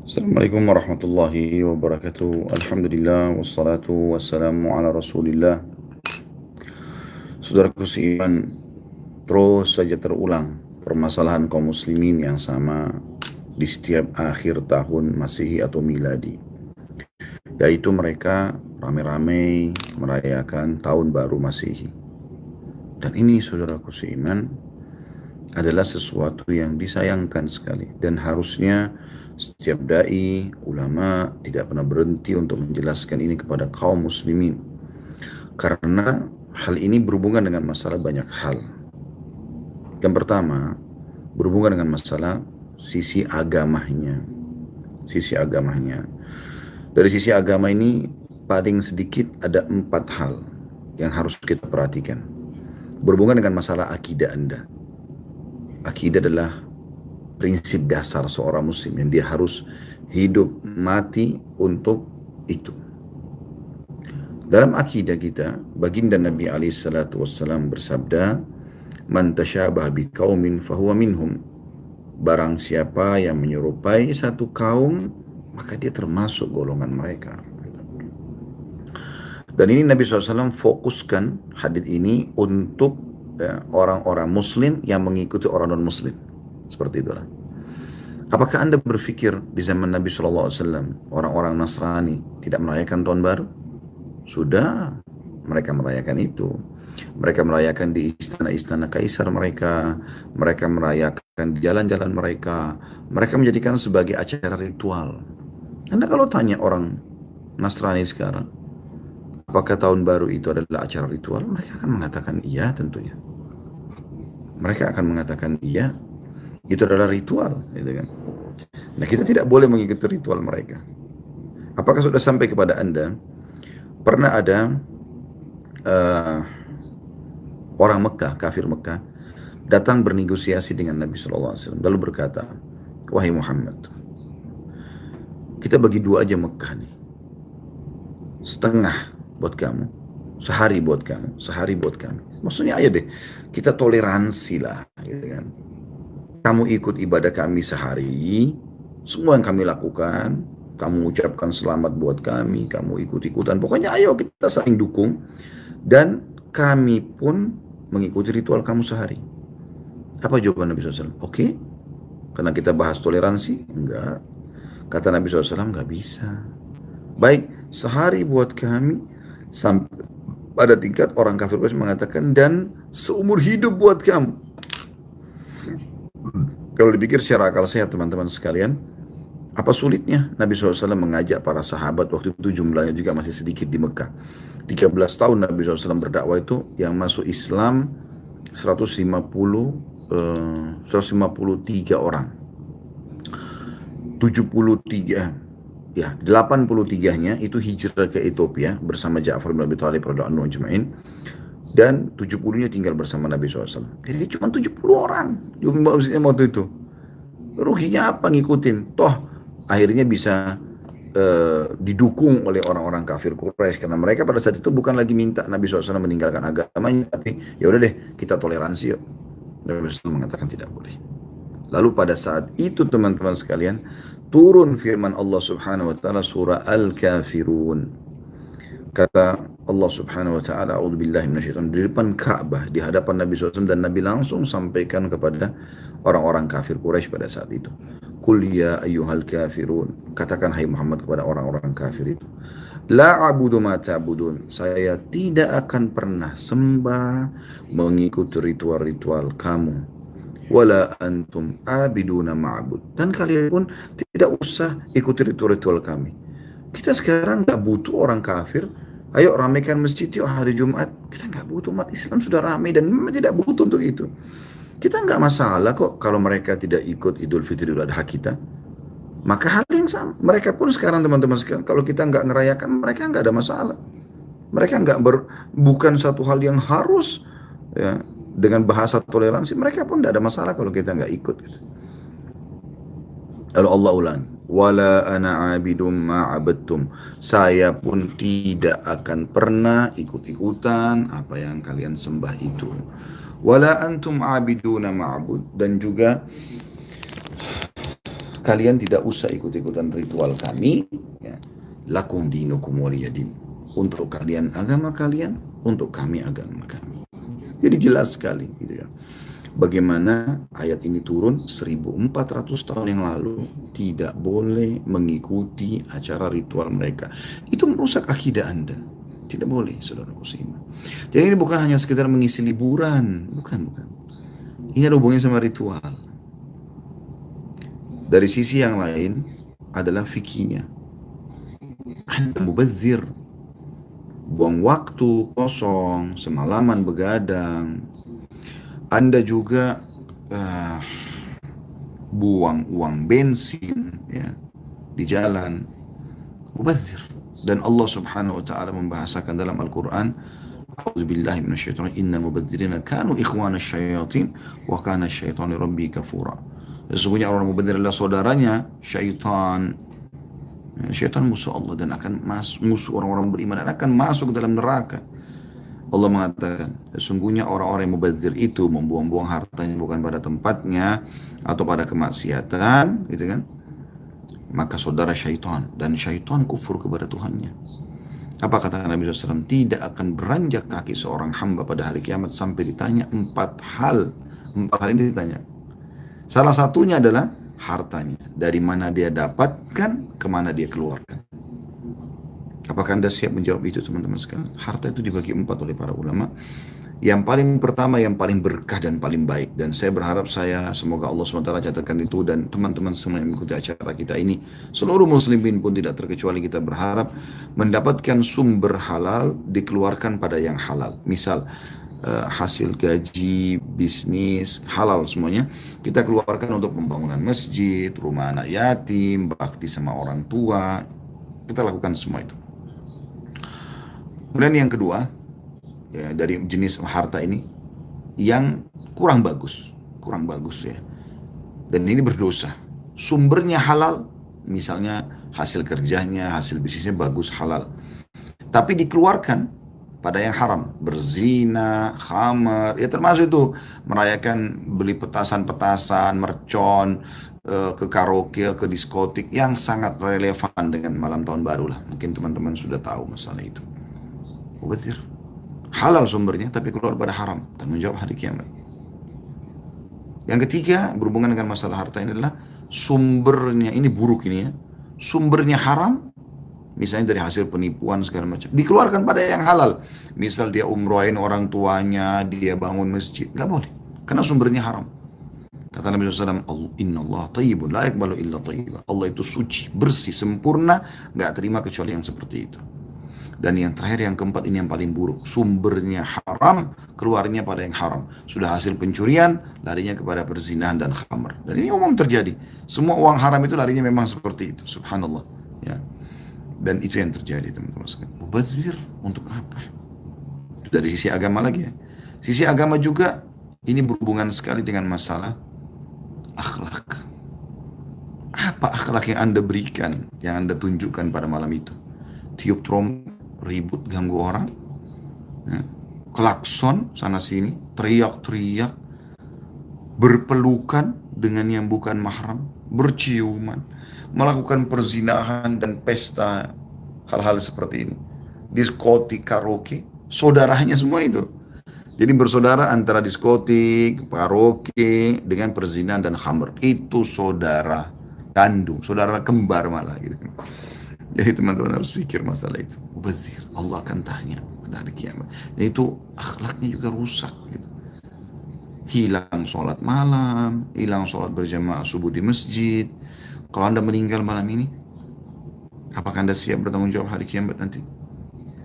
Assalamualaikum warahmatullahi wabarakatuh. Alhamdulillah wassalatu wassalamu ala Rasulillah. Saudaraku seiman, terus saja terulang permasalahan kaum muslimin yang sama di setiap akhir tahun Masehi atau Miladi, yaitu mereka ramai-ramai merayakan tahun baru Masehi. Dan ini saudaraku seiman adalah sesuatu yang disayangkan sekali, dan harusnya setiap dai, ulama tidak pernah berhenti untuk menjelaskan ini kepada kaum muslimin. Karena hal ini berhubungan dengan masalah banyak hal. Yang pertama, berhubungan dengan masalah sisi agamanya. Sisi agamanya. Dari sisi agama ini paling sedikit ada 4 hal yang harus kita perhatikan. Berhubungan dengan masalah akidah Anda. Akidah adalah prinsip dasar seorang muslim yang dia harus hidup mati untuk itu. Dalam akidah kita, baginda Nabi SAW bersabda, "Man tashabah biqaumin fahuwa minhum." Barang siapa yang menyerupai satu kaum, maka dia termasuk golongan mereka. Dan ini Nabi SAW fokuskan hadis ini untuk orang-orang muslim yang mengikuti orang non-muslim. Seperti itulah. Apakah Anda berpikir di zaman Nabi SAW orang-orang Nasrani tidak merayakan tahun baru? Sudah, mereka merayakan itu. Mereka merayakan di istana-istana kaisar mereka. Mereka merayakan di jalan-jalan mereka. Mereka menjadikan sebagai acara ritual. Anda kalau tanya orang Nasrani sekarang, apakah tahun baru itu adalah acara ritual? Mereka akan mengatakan iya tentunya. Mereka akan mengatakan iya, itu adalah ritual, gitu kan. Nah, kita tidak boleh mengikuti ritual mereka. Apakah sudah sampai kepada Anda? Pernah ada orang Mekah, kafir Mekah, datang bernegosiasi dengan Nabi SAW, lalu berkata, "Wahai Muhammad, kita bagi 2 aja Mekah nih. Setengah buat kamu, sehari buat kamu, sehari buat kami." Maksudnya ayo deh, kita toleransi lah, gitu kan. Kamu ikut ibadah kami sehari, semua yang kami lakukan, kamu ucapkan selamat buat kami, kamu ikut-ikutan. Pokoknya ayo kita saling dukung. Dan kami pun mengikuti ritual kamu sehari. Apa jawaban Nabi SAW? Oke. Karena kita bahas toleransi? Enggak. Kata Nabi SAW, enggak bisa. Baik, sehari buat kami, sampai pada tingkat orang kafir mengatakan, dan seumur hidup buat kamu. Kalau dipikir secara akal sehat teman-teman sekalian, apa sulitnya Nabi SAW mengajak para sahabat, waktu itu jumlahnya juga masih sedikit di Mekah. 13 tahun Nabi SAW berdakwah, itu yang masuk Islam 153 orang. 73, ya 83-nya itu hijrah ke Ethiopia bersama Ja'far bin Abi Thalib radhiyallahu anhu, dan 70-nya tinggal bersama Nabi SAW. Jadi cuma 70 orang waktu itu. Ruginya apa ngikutin? Toh akhirnya bisa didukung oleh orang-orang kafir Quraisy, karena mereka pada saat itu bukan lagi minta Nabi SAW meninggalkan agamanya, tapi ya udah deh kita toleransi yuk. Nabi SAW mengatakan tidak boleh. Lalu pada saat itu teman-teman sekalian, turun firman Allah Subhanahu wa taala surah Al-Kafirun. Kata Allah Subhanahu wa taala, "A'udzubillahi minasyaitonir rajim," di depan Ka'bah, di hadapan Nabi SAW, dan Nabi langsung sampaikan kepada orang-orang kafir Quraisy pada saat itu. "Qul ya ayyuhal kafirun," katakan hai Muhammad kepada orang-orang kafir itu, "La a'budu ma ta'budun," saya tidak akan pernah sembah mengikuti ritual-ritual kamu, "wala antum abiduna ma'bud," dan kalian pun tidak usah ikuti ritual-ritual kami. Kita sekarang nggak butuh orang kafir. Ayo ramaikan masjid yuk hari Jumat. Kita nggak butuh, umat Islam sudah ramai dan memang tidak butuh untuk itu. Kita nggak masalah kok kalau mereka tidak ikut Idul Fitri Idul Adha kita. Maka hal yang sama. Mereka pun sekarang teman-teman sekalian, kalau kita nggak ngerayakan, mereka nggak ada masalah. Mereka bukan satu hal yang harus, ya, dengan bahasa toleransi. Mereka pun tidak ada masalah kalau kita nggak ikut. Gitu. Lalu Allah ulang, "Wala ana abidum ma'abadtum," saya pun tidak akan pernah ikut-ikutan apa yang kalian sembah itu. "Wala antum abiduna ma'bud," dan juga kalian tidak usah ikut-ikutan ritual kami, ya. Lakum dinukum waliyadin. Untuk kalian agama kalian, untuk kami agama kami. Jadi jelas sekali gitu ya. Bagaimana ayat ini turun 1400 tahun yang lalu, tidak boleh mengikuti acara ritual mereka. Itu merusak akidah Anda. Tidak boleh, saudaraku seiman. Jadi ini bukan hanya sekedar mengisi liburan, bukan. Ini ada hubungannya sama ritual. Dari sisi yang lain adalah fikihnya. Anda mubazir, buang waktu kosong, semalaman begadang. Anda juga buang uang bensin ya di jalan, mubazir. Dan Allah Subhanahu wa taala membahasakan dalam Al-Qur'an, A'udzubillahi minasyaitonir rajim, innal mubadzirina kanu ikhwanasy syayatin wa kana asyaitanu rabbi kafura. Sesungguhnya orang mubadzir adalah saudaranya syaitan. Syaitan musuh Allah dan akan musuh orang-orang beriman dan akan masuk ke dalam neraka. Allah mengatakan, sesungguhnya orang-orang yang mubadzir itu membuang-buang hartanya bukan pada tempatnya atau pada kemaksiatan, gitu kan? Maka saudara syaitan, dan syaitan kufur kepada Tuhannya. Apa kata Nabi SAW? Tidak akan beranjak kaki seorang hamba pada hari kiamat sampai ditanya 4 hal. 4 hal ini ditanya. Salah satunya adalah hartanya. Dari mana dia dapatkan, kemana dia keluarkan. Apakah Anda siap menjawab itu, teman-teman sekalian? Harta itu dibagi 4 oleh para ulama. Yang paling pertama, yang paling berkah dan paling baik. Dan saya berharap semoga Allah SWT catatkan itu, dan teman-teman semua yang mengikuti acara kita ini, seluruh muslimin pun tidak terkecuali, kita berharap mendapatkan sumber halal dikeluarkan pada yang halal. Misal, hasil gaji, bisnis, halal semuanya, kita keluarkan untuk pembangunan masjid, rumah anak yatim, bakti sama orang tua. Kita lakukan semua itu. Kemudian yang kedua, ya, dari jenis harta ini yang kurang bagus ya, dan ini berdosa. Sumbernya halal, misalnya hasil kerjanya, hasil bisnisnya bagus, halal, tapi dikeluarkan pada yang haram, berzina, khamar, ya termasuk itu merayakan, beli petasan-petasan, mercon, ke karaoke, ke diskotik, yang sangat relevan dengan malam tahun baru lah. Mungkin teman-teman sudah tahu masalah itu. Mubazir, halal sumbernya tapi keluar pada haram dan menjawab hari kiamat. Yang ketiga, berhubungan dengan masalah harta ini adalah sumbernya ini buruk ini ya. Sumbernya haram, misalnya dari hasil penipuan segala macam, dikeluarkan pada yang halal. Misal dia umrohin orang tuanya, dia bangun masjid, nggak boleh karena sumbernya haram. Kata Nabi SAW, Inna Allah tayyibun la yaqbalu illa tayyiban. Allah itu suci, bersih, sempurna, nggak terima kecuali yang seperti itu. Dan yang terakhir, yang keempat, ini yang paling buruk. Sumbernya haram, keluarnya pada yang haram. Sudah hasil pencurian, larinya kepada perzinahan dan khamar. Dan ini umum terjadi. Semua uang haram itu larinya memang seperti itu. Subhanallah. Ya. Dan itu yang terjadi, teman-teman sekalian. Mubazir untuk apa? Itu dari sisi agama lagi ya. Sisi agama juga, ini berhubungan sekali dengan masalah akhlak. Apa akhlak yang Anda berikan, yang Anda tunjukkan pada malam itu? Tiup trompet, ribut, ganggu orang, ya, klakson sana sini, teriak-teriak, berpelukan dengan yang bukan mahram, berciuman, melakukan perzinahan dan pesta, hal-hal seperti ini, diskotik, karaoke, saudaranya semua itu. Jadi bersaudara antara diskotik, karaoke dengan perzinahan dan khamr, itu saudara kandung, saudara kembar malah gitu. Jadi teman-teman harus pikir masalah itu. Mubazir, Allah akan tanya pada hari kiamat. Dan itu akhlaknya juga rusak gitu. Hilang sholat malam, hilang sholat berjamaah subuh di masjid. Kalau Anda meninggal malam ini, apakah Anda siap bertanggung jawab hari kiamat nanti?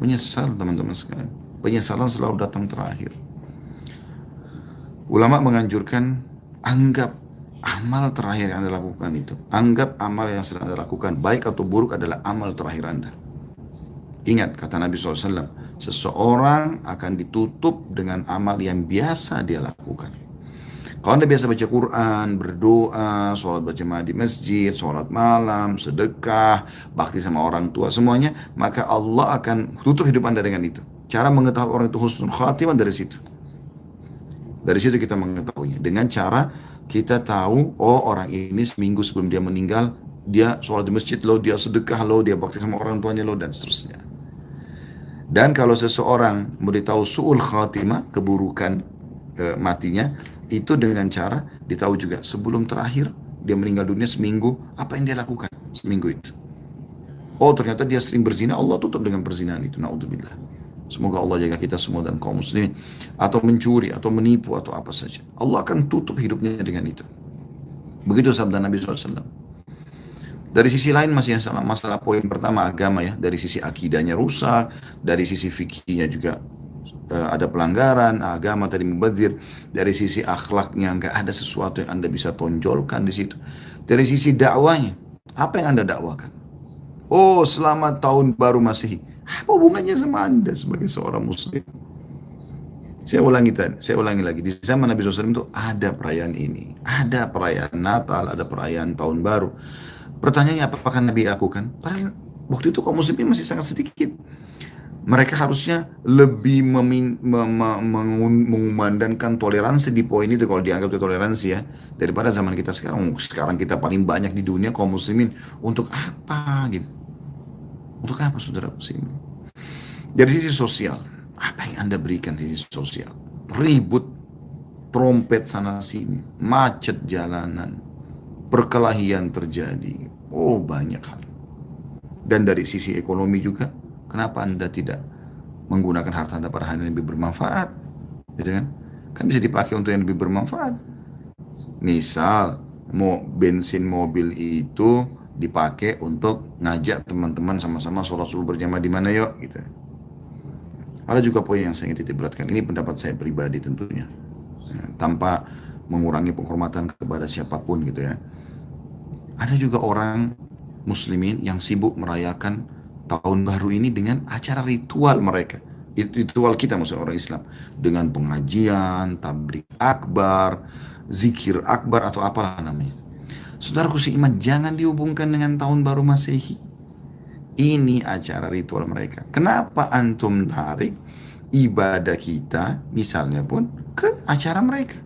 Menyesal, teman-teman sekalian. Penyesalan selalu datang terakhir. Ulama menganjurkan, anggap amal terakhir yang Anda lakukan itu, anggap amal yang sedang Anda lakukan, baik atau buruk, adalah amal terakhir Anda. Ingat kata Nabi SAW, seseorang akan ditutup dengan amal yang biasa dia lakukan. Kalau Anda biasa baca Quran, berdoa, sholat berjamaah di masjid, sholat malam, sedekah, bakti sama orang tua, semuanya, maka Allah akan tutup hidup Anda dengan itu. Cara mengetahui orang itu husnul khatimah dari situ. Dari situ kita mengetahuinya, dengan cara kita tahu, oh orang ini seminggu sebelum dia meninggal, dia sholat di masjid loh, dia sedekah loh, dia bakti sama orang tuanya loh, dan seterusnya. Dan kalau seseorang memberitahu su'ul khatimah, keburukan matinya, itu dengan cara ditahu juga sebelum terakhir dia meninggal dunia seminggu, apa yang dia lakukan seminggu itu. Oh ternyata dia sering berzina, Allah tutup dengan perzinahan itu, naudzubillah. Semoga Allah jaga kita semua dan kaum muslimin. Atau mencuri, atau menipu, atau apa saja. Allah akan tutup hidupnya dengan itu. Begitu sabda Nabi SAW. Dari sisi lain masih yang salah, masalah poin pertama agama ya. Dari sisi akidahnya rusak, dari sisi fikihnya juga ada pelanggaran, agama tadi mubazir. Dari sisi akhlaknya nggak ada sesuatu yang Anda bisa tonjolkan di situ. Dari sisi dakwanya, apa yang Anda dakwakan? Oh, selamat tahun baru Masehi. Apa hubungannya sama Anda sebagai seorang muslim? Saya ulangi lagi. Di zaman Nabi SAW itu ada perayaan ini. Ada perayaan Natal, ada perayaan tahun baru. Pertanyaannya apakah Nabi lakukan? Padahal waktu itu kaum muslimin masih sangat sedikit. Mereka harusnya lebih mengumandangkan toleransi di poin itu kalau dianggap itu toleransi ya. Daripada zaman kita sekarang. Sekarang kita paling banyak di dunia kaum muslimin. Untuk apa gitu? Untuk apa saudara muslimin? Dari sisi sosial, apa yang Anda berikan di sisi sosial? Ribut, trompet sana sini, macet jalanan, perkelahian terjadi. Oh banyak hal. Dan dari sisi ekonomi juga, kenapa Anda tidak menggunakan harta Anda pada hal yang lebih bermanfaat? Gitu kan? Kan bisa dipakai untuk yang lebih bermanfaat. Misal, mau bensin mobil itu dipakai untuk ngajak teman-teman sama-sama sholat subuh berjamaah di mana yuk gitu. Ada juga poin yang saya ingin titik beratkan. Ini pendapat saya pribadi tentunya. Tanpa mengurangi penghormatan kepada siapapun gitu ya. Ada juga orang muslimin yang sibuk merayakan tahun baru ini dengan acara ritual mereka. Itu ritual kita maksudnya orang Islam. Dengan pengajian, tablik akbar, zikir akbar atau apalah namanya. Saudaraku seiman, jangan dihubungkan dengan tahun baru Masehi. Ini acara ritual mereka. Kenapa antum tarik ibadah kita, misalnya pun, ke acara mereka?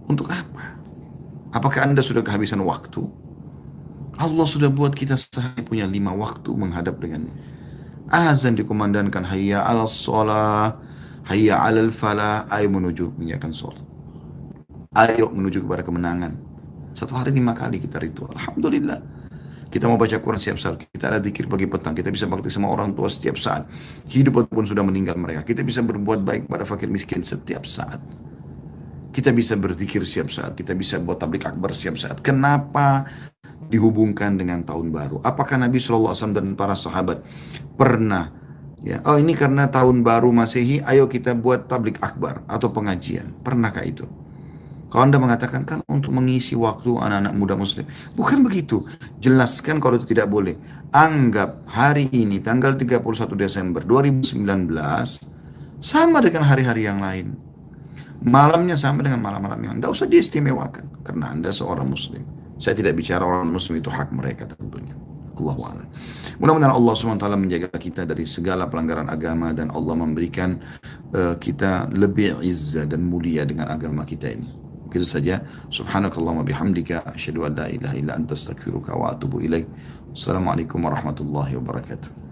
Untuk apa? Apakah Anda sudah kehabisan waktu? Allah sudah buat kita sehari punya 5 waktu menghadap dengannya. Azan dikumandangkan, hayya ala sholah, hayya ala falah, ayo menuju menjalankan sholat. Ayo menuju kepada kemenangan. Satu hari 5 kali kita ritual. Alhamdulillah. Kita mau baca Quran setiap saat. Kita ada zikir pagi petang. Kita bisa bakti sama orang tua setiap saat. Hidup pun sudah meninggal mereka. Kita bisa berbuat baik pada fakir miskin setiap saat. Kita bisa berzikir setiap saat. Kita bisa buat tablik akbar setiap saat. Kenapa dihubungkan dengan tahun baru? Apakah Nabi SAW dan para sahabat pernah ya, oh ini karena tahun baru Masehi, ayo kita buat tablik akbar atau pengajian? Pernahkah itu? Kalau Anda mengatakan kan untuk mengisi waktu anak-anak muda muslim. Bukan begitu. Jelaskan kalau itu tidak boleh. Anggap hari ini tanggal 31 Desember 2019 sama dengan hari-hari yang lain. Malamnya sama dengan malam-malam yang lain. Tidak usah diistimewakan. Karena Anda seorang muslim. Saya tidak bicara orang muslim itu hak mereka tentunya. Allahu a'lam. Mudah-mudahan Allah SWT menjaga kita dari segala pelanggaran agama. Dan Allah memberikan kita lebih izzah dan mulia dengan agama kita ini. Begitu saja. Subhanakallahumma bihamdika asyhadu an la ilaha illa anta astaghfiruka wa atubu ilaik. Assalamualaikum warahmatullahi wabarakatuh.